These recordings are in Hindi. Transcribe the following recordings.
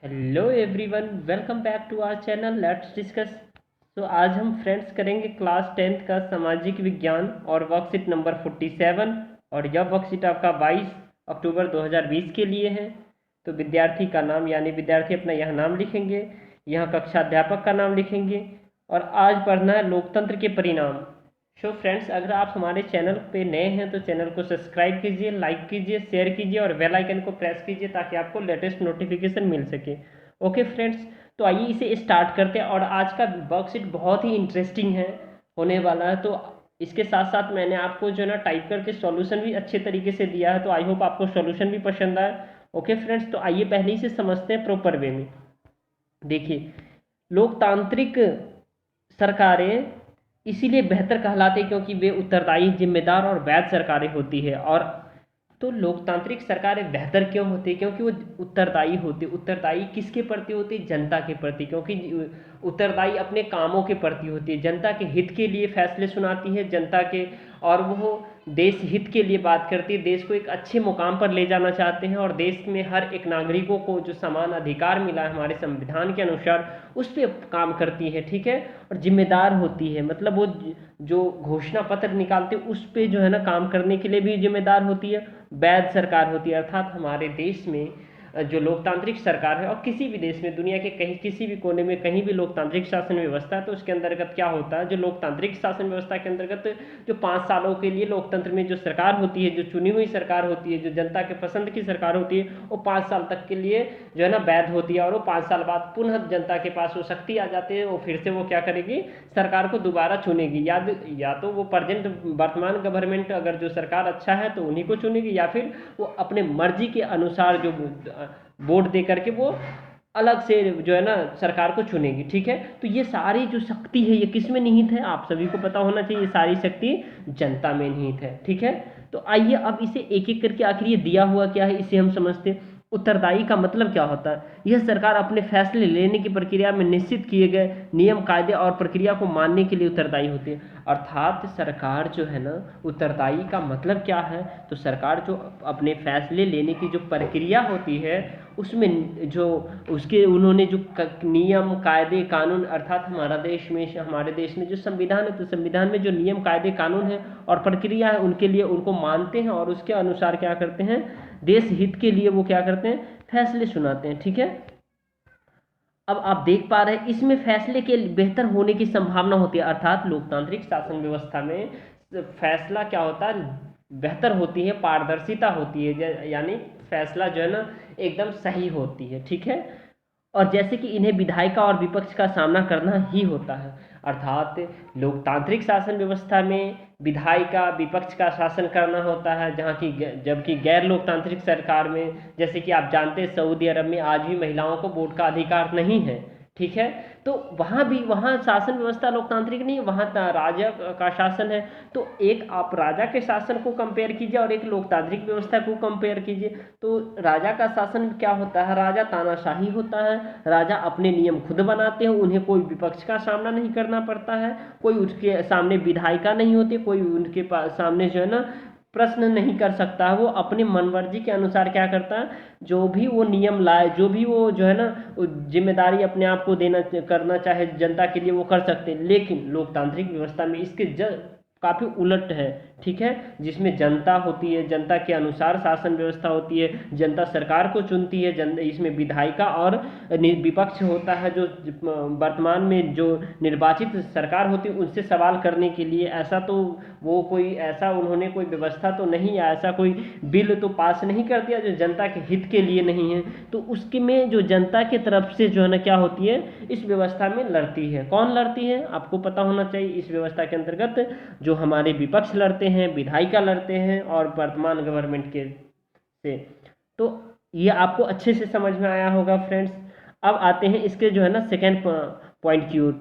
Hello everyone, welcome back to our channel let's discuss. तो आज हम फ्रेंड्स करेंगे क्लास 10th का सामाजिक विज्ञान और वर्कशीट नंबर 47। और यह वर्कशीट आपका 22 अक्टूबर 2020 के लिए है। तो विद्यार्थी का नाम यानी विद्यार्थी अपना यह नाम लिखेंगे, यहाँ कक्षा अध्यापक का नाम लिखेंगे और आज पढ़ना है लोकतंत्र के परिणाम। सो फ्रेंड्स, अगर आप हमारे चैनल पे नए हैं तो चैनल को सब्सक्राइब कीजिए, लाइक कीजिए, शेयर कीजिए और बेल आइकन को प्रेस कीजिए ताकि आपको लेटेस्ट नोटिफिकेशन मिल सके। ओके फ्रेंड्स, तो आइए इसे स्टार्ट करते हैं। और आज का वर्कशीट बहुत ही इंटरेस्टिंग है होने वाला है। तो इसके साथ साथ मैंने आपको जो है ना टाइप करके सॉल्यूशन भी अच्छे तरीके से दिया है, तो आई होप आपको सॉल्यूशन भी पसंद आए। ओके फ्रेंड्स, तो आइए पहले ही से समझते हैं प्रॉपर वे में। देखिए, लोकतांत्रिक सरकारें इसीलिए बेहतर कहलाते हैं क्योंकि वे उत्तरदायी, जिम्मेदार और वैध सरकारें होती है। और तो लोकतांत्रिक सरकारें बेहतर क्यों होती है? क्योंकि वो उत्तरदायी होती है। उत्तरदायी किसके प्रति होती है? जनता के प्रति। क्योंकि उत्तरदायी अपने कामों के प्रति होती है, जनता के हित के लिए फैसले सुनाती है, जनता के, और वो देश हित के लिए बात करती है, देश को एक अच्छे मुकाम पर ले जाना चाहते हैं और देश में हर एक नागरिकों को जो समान अधिकार मिला है हमारे संविधान के अनुसार उस पर काम करती है। ठीक है। और जिम्मेदार होती है, मतलब वो जो घोषणा पत्र निकालते हैं उस पे जो है ना काम करने के लिए भी जिम्मेदार होती है। वैध सरकार होती है, अर्थात हमारे देश में जो लोकतांत्रिक सरकार है, और किसी भी देश में दुनिया के कहीं किसी भी कोने में कहीं भी लोकतांत्रिक शासन व्यवस्था है, तो उसके अंतर्गत क्या होता है? जो लोकतांत्रिक शासन व्यवस्था के अंतर्गत जो 5 सालों के लिए लोकतंत्र में जो सरकार होती है, जो चुनी हुई सरकार होती है, जो जनता के पसंद की सरकार होती है, वो 5 साल तक के लिए जो है ना वैध होती है। और वो 5 साल बाद पुनः जनता के पास वो शक्ति आ जाती है, वो फिर से वो क्या करेगी? सरकार को दोबारा चुनेगी। या तो वो प्रेजेंट वर्तमान गवर्नमेंट अगर जो सरकार अच्छा है तो उन्हीं को चुनेगी, या फिर वो अपने मर्जी के अनुसार जो वोट दे करके वो अलग से जो है ना सरकार को चुनेगी। ठीक है। तो ये सारी जो शक्ति है ये किस में निहित है? आप सभी को पता होना चाहिए, ये सारी शक्ति जनता में निहित है। ठीक है। तो आइए अब इसे एक एक करके, आखिर ये दिया हुआ क्या है इसे हम समझते हैं। उत्तरदायी का मतलब क्या होता है? यह सरकार अपने फैसले लेने की प्रक्रिया में निश्चित किए गए नियम, कायदे और प्रक्रिया को मानने के लिए उत्तरदायी होती है। अर्थात सरकार जो है ना, उत्तरदायी का मतलब क्या है? तो सरकार जो अपने फैसले लेने की जो प्रक्रिया होती है उसमें जो उसके उन्होंने जो नियम, कायदे, कानून, अर्थात हमारे देश में जो संविधान है, तो संविधान में जो नियम, कायदे, कानून है और प्रक्रिया है उनके लिए उनको मानते हैं और उसके अनुसार क्या करते हैं? देश हित के लिए वो क्या करते हैं? फैसले सुनाते हैं। ठीक है। अब आप देख पा रहे हैं इसमें फैसले के बेहतर होने की संभावना होती है, अर्थात लोकतांत्रिक शासन व्यवस्था में फैसला क्या होता है? बेहतर होती है, पारदर्शिता होती है, यानी फैसला जो है ना एकदम सही होती है। ठीक है। और जैसे कि इन्हें विधायिका और विपक्ष का सामना करना ही होता है, अर्थात लोकतांत्रिक शासन व्यवस्था में विधायिका, विपक्ष का शासन करना होता है, जहाँ की जबकि गैर लोकतांत्रिक सरकार में, जैसे कि आप जानते हैं सऊदी अरब में आज भी महिलाओं को वोट का अधिकार नहीं है। ठीक है। तो वहाँ भी, वहाँ शासन व्यवस्था लोकतांत्रिक नहीं है, वहाँ राजा का शासन है। तो एक आप राजा के शासन को कंपेयर कीजिए और एक लोकतांत्रिक व्यवस्था को कंपेयर कीजिए। तो राजा का शासन क्या होता है? राजा तानाशाही होता है, राजा अपने नियम खुद बनाते हैं, उन्हें कोई विपक्ष का सामना नहीं करना पड़ता है, कोई उसके सामने विधायिका नहीं होती, कोई उनके पास सामने जो है ना प्रश्न नहीं कर सकता है। वो अपने मनमर्जी के अनुसार क्या करता है? जो भी वो नियम लाए, जो भी वो जो है ना जिम्मेदारी अपने आप को देना करना चाहे जनता के लिए वो कर सकते हैं। लेकिन लोकतांत्रिक व्यवस्था में इसके काफ़ी उलट है। ठीक है। जिसमें जनता होती है, जनता के अनुसार शासन व्यवस्था होती है, जनता सरकार को चुनती है, इसमें विधायिका और विपक्ष होता है, जो वर्तमान में जो निर्वाचित सरकार होती है उनसे सवाल करने के लिए। ऐसा तो वो कोई ऐसा उन्होंने कोई व्यवस्था तो नहीं, या ऐसा कोई बिल तो पास नहीं कर दिया जो जनता के हित के लिए नहीं है। तो उसके में जो जनता की तरफ से जो है ना क्या होती है, इस व्यवस्था में लड़ती है। कौन लड़ती है? आपको पता होना चाहिए। इस व्यवस्था के अंतर्गत जो हमारे विपक्ष लड़ते हैं, विधायिका लड़ते हैं और वर्तमान गवर्नमेंट के से। तो ये आपको अच्छे से समझ में आया होगा फ्रेंड्स। अब आते हैं इसके जो है ना सेकेंड पॉइंट की ओर।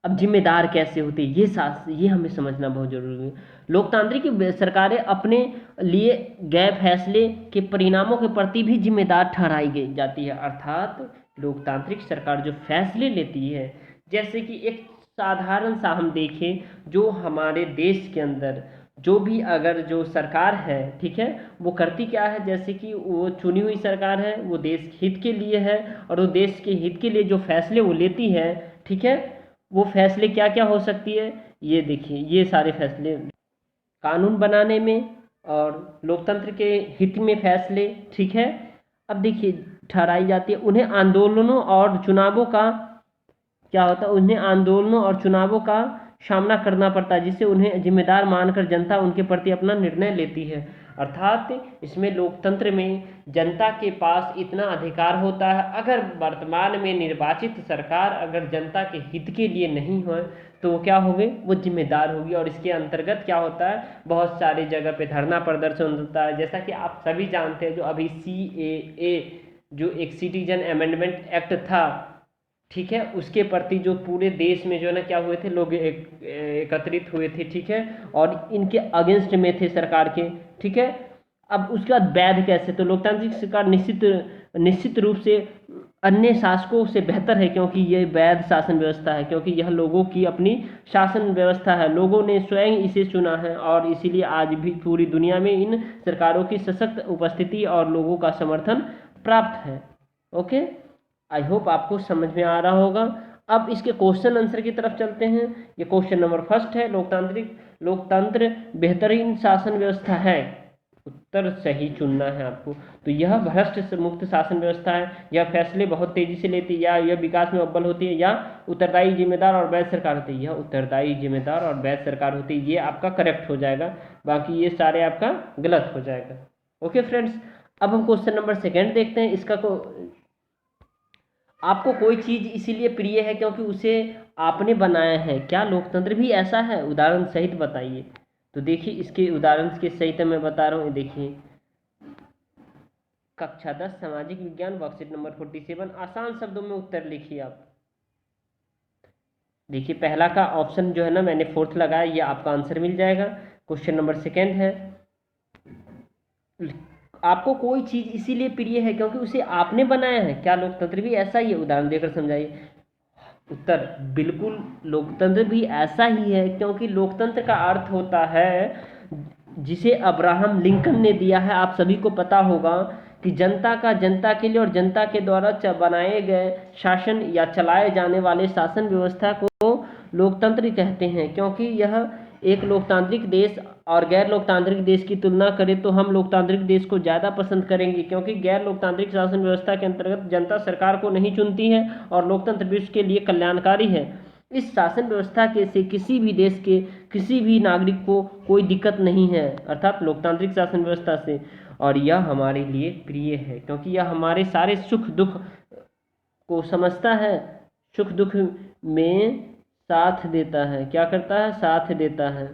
अब जिम्मेदार कैसे होते हैं ये हमें समझना बहुत जरूरी है। लोकतांत्रिक सरकारें अपने लिए गए फैसले के परिणामों के प्रति भी जिम्मेदार ठहराई गई जाती है। अर्थात लोकतांत्रिक सरकार जो फैसले लेती है, जैसे कि एक साधारण सा हम देखें, जो हमारे देश के अंदर जो भी अगर जो सरकार है, ठीक है, वो करती क्या है, जैसे कि वो चुनी हुई सरकार है, वो देश हित के लिए है, और वो देश के हित के लिए जो फैसले वो लेती है, ठीक है, वो फैसले क्या क्या हो सकती है, ये देखिए, ये सारे फैसले कानून बनाने में और लोकतंत्र के हित में फैसले, ठीक है। अब देखिए ठहराई जाती है, उन्हें आंदोलनों और चुनावों का क्या होता है, उन्हें आंदोलनों और चुनावों का सामना करना पड़ता है, जिससे उन्हें जिम्मेदार मानकर जनता उनके प्रति अपना निर्णय लेती है। अर्थात इसमें लोकतंत्र में जनता के पास इतना अधिकार होता है, अगर वर्तमान में निर्वाचित सरकार अगर जनता के हित के लिए नहीं हो तो वो क्या होगी, वो जिम्मेदार होगी। और इसके अंतर्गत क्या होता है, बहुत सारी जगह पे धरना प्रदर्शन होता है, जैसा कि आप सभी जानते हैं, जो अभी CAA जो एक सिटीजन अमेंडमेंट एक्ट था, ठीक है, उसके प्रति जो पूरे देश में जो है ना क्या हुए थे, लोग एकत्रित हुए थे, ठीक है, और इनके अगेंस्ट में थे सरकार के, ठीक है। अब उसके बाद वैध कैसे, तो लोकतांत्रिक सरकार निश्चित निश्चित रूप से अन्य शासकों से बेहतर है, क्योंकि ये वैध शासन व्यवस्था है, क्योंकि यह लोगों की अपनी शासन व्यवस्था है, लोगों ने स्वयं इसे चुना है, और इसीलिए आज भी पूरी दुनिया में इन सरकारों की सशक्त उपस्थिति और लोगों का समर्थन प्राप्त है। ओके, आई होप आपको समझ में आ रहा होगा। अब इसके क्वेश्चन आंसर की तरफ चलते हैं। ये क्वेश्चन नंबर फर्स्ट है, लोकतंत्र बेहतरीन शासन व्यवस्था है, उत्तर सही चुनना है आपको। तो यह भ्रष्ट से मुक्त शासन व्यवस्था है, यह फैसले बहुत तेजी से लेती है, या यह विकास में अव्वल होती है, या उत्तरदायी जिम्मेदार और वैध सरकार होती है, यह उत्तरदायी जिम्मेदार और वैध सरकार होती है। ये आपका करेक्ट हो जाएगा, बाकी ये सारे आपका गलत हो जाएगा। ओके फ्रेंड्स, अब हम क्वेश्चन नंबर सेकेंड देखते हैं। इसका को आपको कोई चीज इसीलिए प्रिय है क्योंकि उसे आपने बनाया है, क्या लोकतंत्र भी ऐसा है, उदाहरण सहित बताइए। तो देखिए इसके उदाहरण के सहित मैं बता रहा हूँ, देखिए कक्षा 10 सामाजिक विज्ञान वर्कशीट नंबर 47, आसान शब्दों में उत्तर लिखिए आप। देखिए पहला का ऑप्शन जो है ना मैंने फोर्थ लगाया, ये आपका आंसर मिल जाएगा। क्वेश्चन नंबर सेकेंड है, आपको कोई चीज इसीलिए प्रिय है क्योंकि उसे आपने बनाया है, क्या लोकतंत्र भी ऐसा ही है, उदाहरण देकर समझाइए। उत्तर बिल्कुल लोकतंत्र भी ऐसा ही है, क्योंकि लोकतंत्र का अर्थ होता है जिसे अब्राहम लिंकन ने दिया है, आप सभी को पता होगा कि जनता का जनता के लिए और जनता के द्वारा बनाए गए शासन या चलाए जाने वाले शासन व्यवस्था को लोकतंत्र कहते हैं। क्योंकि यह एक लोकतांत्रिक देश और गैर लोकतांत्रिक देश की तुलना करें तो हम लोकतांत्रिक देश को ज़्यादा पसंद करेंगे, क्योंकि गैर लोकतांत्रिक शासन व्यवस्था के अंतर्गत जनता सरकार को नहीं चुनती है और लोकतंत्र विश्व के लिए कल्याणकारी है। इस शासन व्यवस्था के से किसी भी देश के किसी भी नागरिक को कोई दिक्कत नहीं है, अर्थात लोकतांत्रिक शासन व्यवस्था से। और यह हमारे लिए प्रिय है क्योंकि यह हमारे सारे सुख दुख को समझता है, सुख दुख में साथ देता है, क्या करता है, साथ देता है।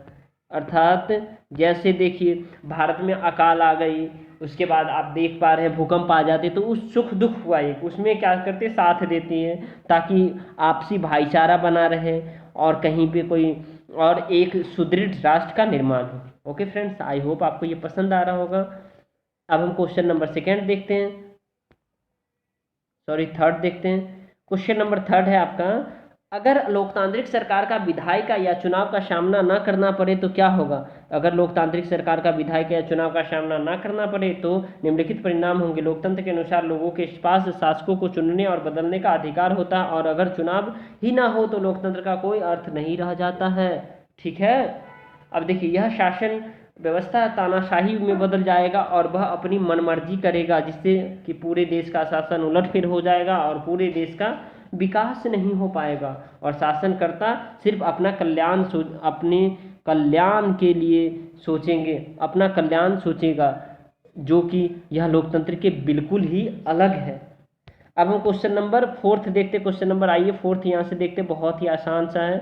अर्थात जैसे देखिए भारत में अकाल आ गई, उसके बाद आप देख पा रहे हैं भूकंप आ जाते, तो उस सुख दुख हुआ एक उसमें क्या करते, साथ देती है, ताकि आपसी भाईचारा बना रहे और कहीं पे कोई और एक सुदृढ़ राष्ट्र का निर्माण हो। ओके फ्रेंड्स, आई होप आपको ये पसंद आ रहा होगा। अब हम क्वेश्चन नंबर सेकेंड देखते हैं, सॉरी थर्ड देखते हैं। क्वेश्चन नंबर थर्ड है आपका, अगर लोकतांत्रिक सरकार का विधायिका या चुनाव का सामना न करना पड़े तो क्या होगा। अगर लोकतांत्रिक सरकार का विधायिका या चुनाव का सामना न करना पड़े तो निम्नलिखित परिणाम होंगे। लोकतंत्र के अनुसार लोगों के पास शासकों को चुनने और बदलने का अधिकार होता है, और अगर चुनाव ही ना हो तो लोकतंत्र का कोई अर्थ नहीं रह जाता है, ठीक है। अब देखिए यह शासन व्यवस्था तानाशाही में बदल जाएगा और वह अपनी मनमर्जी करेगा, जिससे कि पूरे देश का शासन उलटफेर हो जाएगा और पूरे देश का विकास नहीं हो पाएगा, और शासनकर्ता सिर्फ अपने कल्याण के लिए सोचेंगे, अपना कल्याण सोचेगा, जो कि यह लोकतंत्र के बिल्कुल ही अलग है। अब हम क्वेश्चन नंबर फोर्थ देखते, क्वेश्चन नंबर आइए फोर्थ यहाँ से देखते, बहुत ही आसान सा है।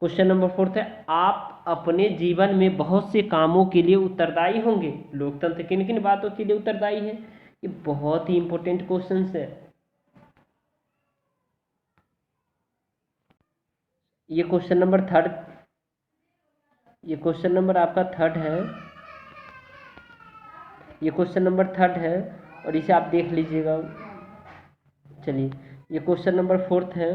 क्वेश्चन नंबर फोर्थ है, आप अपने जीवन में बहुत से कामों के लिए उत्तरदायी होंगे, लोकतंत्र किन किन बातों के लिए उत्तरदायी है, ये बहुत ही इंपॉर्टेंट क्वेश्चन है। ये क्वेश्चन नंबर थर्ड, ये क्वेश्चन नंबर आपका थर्ड है, ये क्वेश्चन नंबर थर्ड है और इसे आप देख लीजिएगा। चलिए ये क्वेश्चन नंबर फोर्थ है,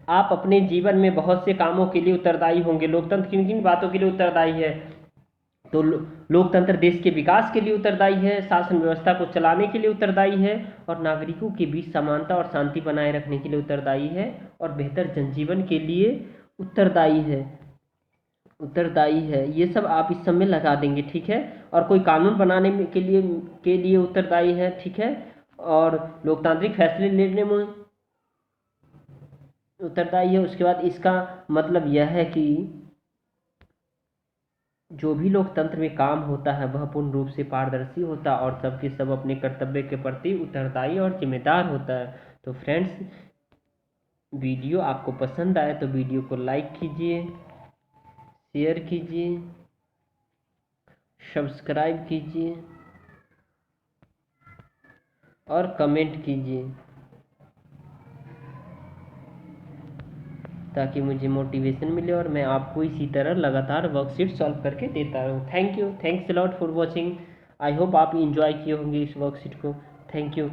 आप अपने जीवन में बहुत से कामों के लिए उत्तरदायी होंगे। लोकतंत्र किन किन बातों के लिए उत्तरदायी है? तो लोकतंत्र देश के विकास के लिए उत्तरदायी है, शासन व्यवस्था को चलाने के लिए उत्तरदायी है, और नागरिकों के बीच समानता और शांति बनाए रखने के लिए उत्तरदायी है, और बेहतर जनजीवन के लिए उत्तरदायी है। उत्तरदायी है, ये सब आप इस सब में लगा देंगे, ठीक है। और कोई कानून बनाने के लिए उत्तरदायी है, ठीक है। और लोकतांत्रिक फैसले लेने में उत्तरदायी है। उसके बाद इसका मतलब यह है कि जो भी लोकतंत्र में काम होता है वह पूर्ण रूप से पारदर्शी होता है और सबके सब अपने कर्तव्य के प्रति उत्तरदायी और जिम्मेदार होता है। तो फ्रेंड्स, वीडियो आपको पसंद आए तो वीडियो को लाइक कीजिए, शेयर कीजिए, सब्सक्राइब कीजिए और कमेंट कीजिए, ताकि मुझे मोटिवेशन मिले और मैं आपको इसी तरह लगातार वर्कशीट सॉल्व करके देता रहूँ। Thank you, thanks a lot for watching. I hope आप इंजॉय किए होंगे इस वर्कशीट को। Thank you.